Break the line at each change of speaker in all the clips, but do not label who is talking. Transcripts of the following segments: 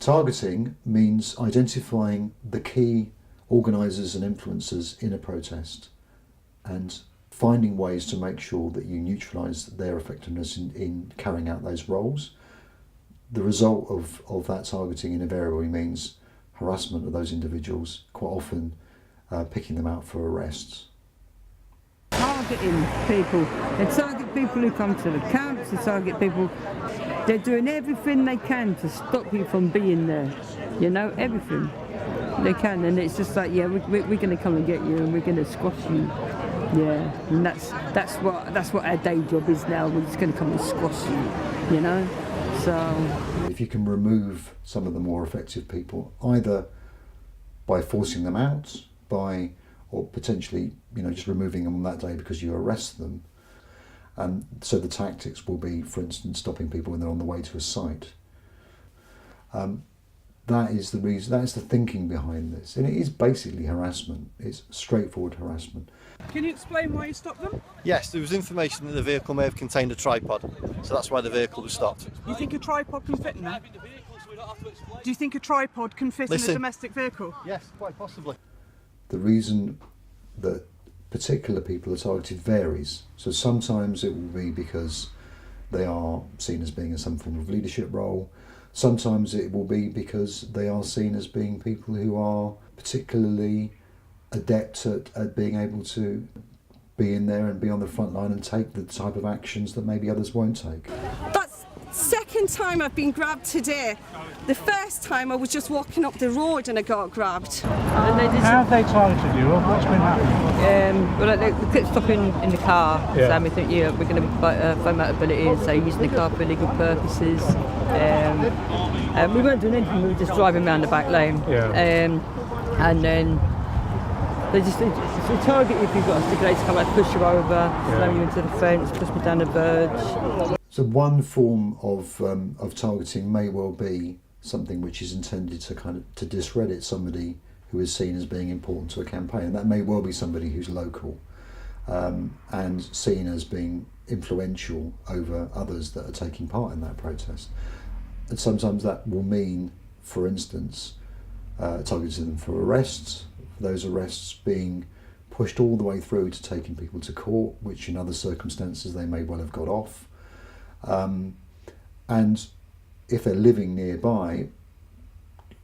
Targeting means identifying the key organisers and influencers in a protest and finding ways to make sure that you neutralise their effectiveness in carrying out those roles. The result of that targeting invariably means harassment of those individuals, quite often picking them out for arrests.
Targeting people. They target people who come to the camps, they target people. They're doing everything they can to stop you from being there. You know, everything they can, and it's just like, yeah, we're going to come and get you, and we're going to squash you. Yeah, and that's what our day job is now. We're just going to come and squash you. You know, so
if you can remove some of the more effective people, either by forcing them out, or potentially, just removing them on that day because you arrest them. And so the tactics will be, for instance, stopping people when they're on the way to a site. That is the reason, that is the thinking behind this. And it is basically harassment. It's straightforward harassment.
Can you explain why you stopped them?
Yes, there was information that the vehicle may have contained a tripod, so that's why the vehicle was stopped.
You think a tripod can fit in there? Do you think a tripod can fit in a domestic vehicle?
Yes, quite possibly.
The reason that particular people are targeted varies. So sometimes it will be because they are seen as being in some form of leadership role. Sometimes it will be because they are seen as being people who are particularly adept at being able to be in there and be on the front line and take the type of actions that maybe others won't take.
That's second time I've been grabbed today. The first time I was just walking up the road and I got grabbed.
How have they targeted you? What's been happening?
well, they kept stopping in the car, saying we think we're going to phone out and say using the car for illegal purposes. We weren't doing anything, we were just driving around the back lane. And then they target you if you've got a stick, to come like push you over, slam you into the fence, push me down the verge.
So one form of targeting may well be something which is intended to discredit somebody who is seen as being important to a campaign. And that may well be somebody who's local and seen as being influential over others that are taking part in that protest. And sometimes that will mean, for instance, targeting them for arrests, those arrests being pushed all the way through to taking people to court, which in other circumstances they may well have got off. And if they're living nearby,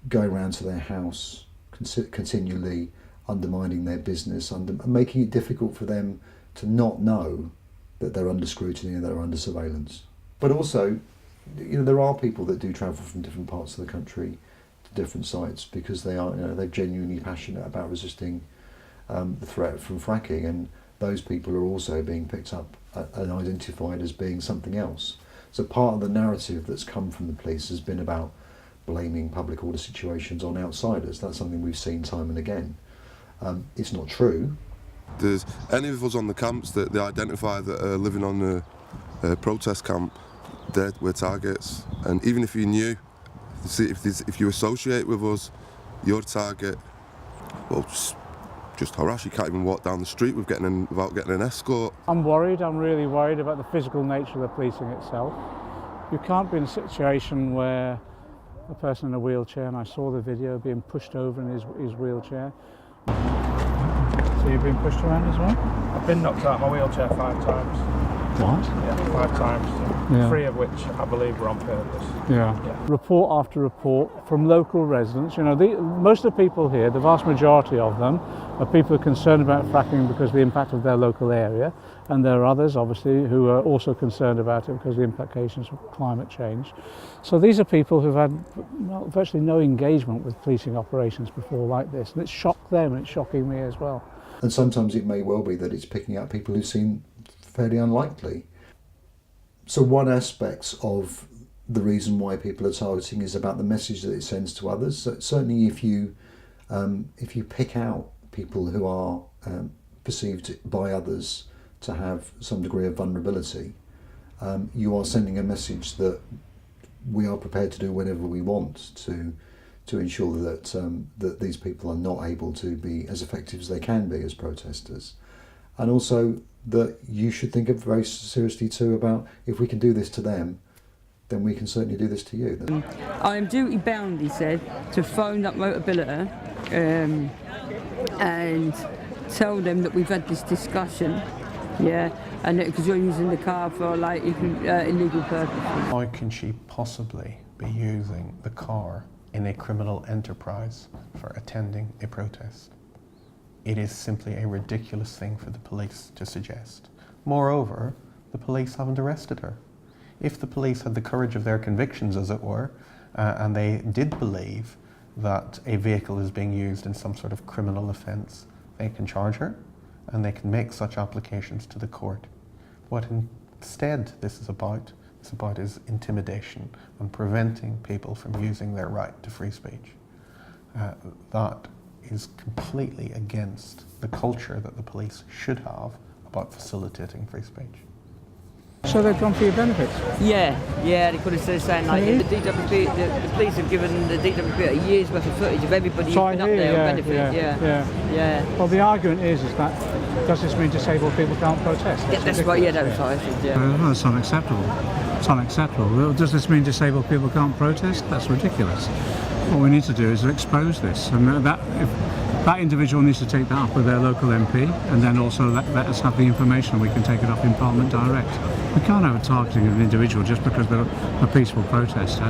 going around to their house, continually undermining their business, making it difficult for them to not know that they're under scrutiny and they're under surveillance. But also, there are people that do travel from different parts of the country to different sites because they're genuinely passionate about resisting the threat from fracking, and those people are also being picked up and identified as being something else. So part of the narrative that's come from the police has been about blaming public order situations on outsiders. That's something we've seen time and again. It's not true.
There's any of us on the camps that they identify that are living on a protest camp, we're targets. And even if you knew, if you associate with us, your target, well, just harass. You can't even walk down the street without getting an escort.
I'm really worried about the physical nature of the policing itself. You can't be in a situation where a person in a wheelchair, and I saw the video, being pushed over in his wheelchair. So you've been pushed around as well?
I've been knocked out of my wheelchair 5 times.
What?
Yeah, 5 times. 3 of which I believe were on purpose.
Yeah. Report after report from local residents. Most of the people here, the vast majority of them, are people who are concerned about fracking because of the impact of their local area, and there are others, obviously, who are also concerned about it because of the implications of climate change. So these are people who've had virtually no engagement with policing operations before like this, and it's shocked them, and it's shocking me as well.
And sometimes it may well be that it's picking up people who seem fairly unlikely. So one aspect of the reason why people are targeting is about the message that it sends to others. So certainly if you pick out people who are perceived by others to have some degree of vulnerability, you are sending a message that we are prepared to do whatever we want to ensure that these people are not able to be as effective as they can be as protesters. And also that you should think very seriously too about, if we can do this to them, then we can certainly do this to you.
I am duty bound, he said, to phone up Motability and tell them that we've had this discussion, and because you're using the car for like illegal purposes.
How can she possibly be using the car in a criminal enterprise for attending a protest? It is simply a ridiculous thing for the police to suggest. Moreover, the police haven't arrested her. If the police had the courage of their convictions, as it were, and they did believe that a vehicle is being used in some sort of criminal offence, they can charge her and they can make such applications to the court. What instead this is about is intimidation and preventing people from using their right to free speech. That is completely against the culture that the police should have about facilitating free speech.
So they've gone for your benefits?
Yeah, they could have said saying like the DWP, the police have given the DWP a year's worth of footage of everybody who's been up there on benefit. Yeah.
Well, the argument is that does this mean disabled people can't protest?
That's right. Yeah, that's what I said. Yeah.
That's unacceptable. It's unacceptable. Does this mean disabled people can't protest? That's ridiculous. What we need to do is expose this, and that individual needs to take that up with their local MP, and then also let us have the information and we can take it up in Parliament direct. We can't have a targeting of an individual just because they're a peaceful protester.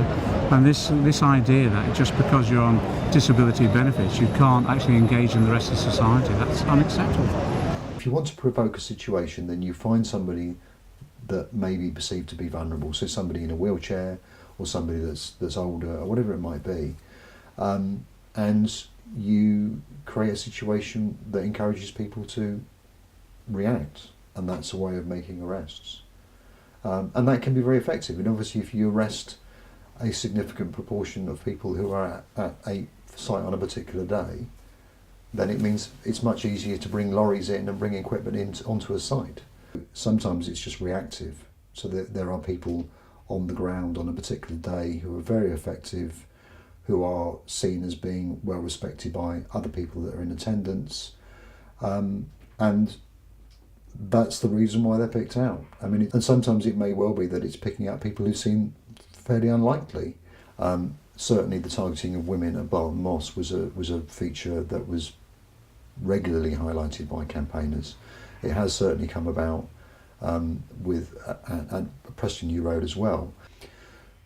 And this idea that just because you're on disability benefits you can't actually engage in the rest of society, that's unacceptable.
If you want to provoke a situation, then you find somebody that may be perceived to be vulnerable, so somebody in a wheelchair or somebody that's older or whatever it might be, and you create a situation that encourages people to react, and that's a way of making arrests. And that can be very effective. And obviously if you arrest a significant proportion of people who are at a site on a particular day, then it means it's much easier to bring lorries in and bring equipment onto a site. Sometimes it's just reactive, so that there are people on the ground on a particular day who are very effective, who are seen as being well respected by other people that are in attendance, and that's the reason why they're picked out. I mean, and sometimes it may well be that it's picking out people who seem fairly unlikely. Certainly the targeting of women at Barton Moss was a feature that was regularly highlighted by campaigners. It has certainly come about with Preston New Road as well.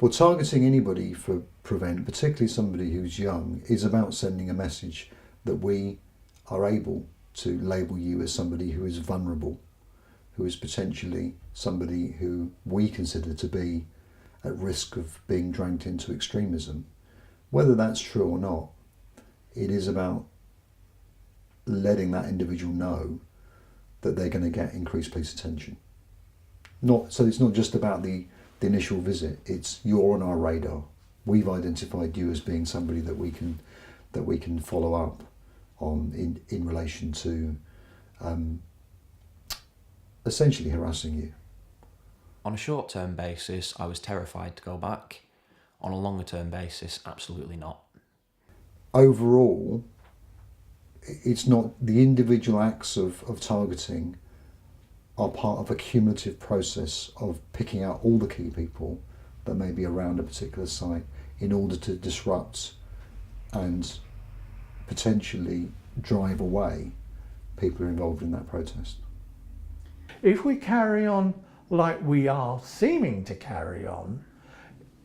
Well, targeting anybody for Prevent, particularly somebody who's young, is about sending a message that we are able to label you as somebody who is vulnerable, who is potentially somebody who we consider to be at risk of being dragged into extremism. Whether that's true or not, it is about letting that individual know that they're going to get increased police attention. So it's not just about the initial visit, it's you're on our radar. We've identified you as being somebody that we can follow up on in relation to essentially harassing you.
On a short-term basis, I was terrified to go back. On a longer-term basis, absolutely not.
Overall, it's not the individual acts of targeting are part of a cumulative process of picking out all the key people that may be around a particular site in order to disrupt and potentially drive away people who are involved in that protest.
If we carry on like we are seeming to carry on,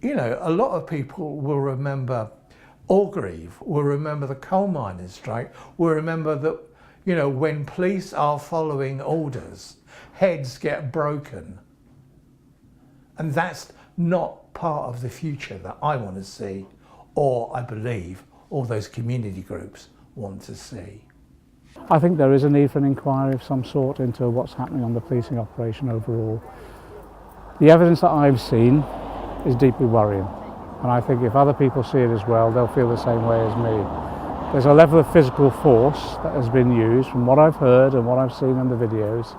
you know, a lot of people will remember Orgreave, will remember the coal miners' strike, will remember that, you know, when police are following orders, heads get broken. And that's not part of the future that I want to see, or I believe all those community groups want to see.
I think there is a need for an inquiry of some sort into what's happening on the policing operation overall. The evidence that I've seen is deeply worrying, and I think if other people see it as well, they'll feel the same way as me. There's a level of physical force that has been used, from what I've heard and what I've seen in the videos,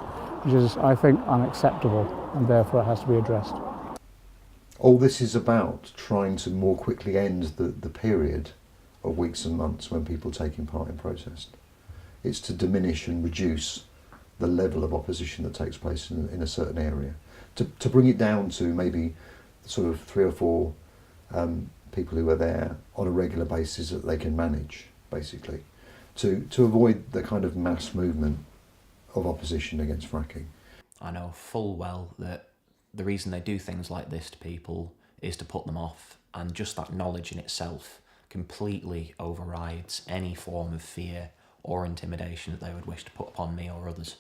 which is, I think, unacceptable, and therefore it has to be addressed.
All this is about trying to more quickly end the period of weeks and months when people are taking part in protest. It's to diminish and reduce the level of opposition that takes place in a certain area. To bring it down to maybe sort of 3 or 4 people who are there on a regular basis that they can manage, basically, to avoid the kind of mass movement of opposition against fracking.
I know full well that the reason they do things like this to people is to put them off, and just that knowledge in itself completely overrides any form of fear or intimidation that they would wish to put upon me or others.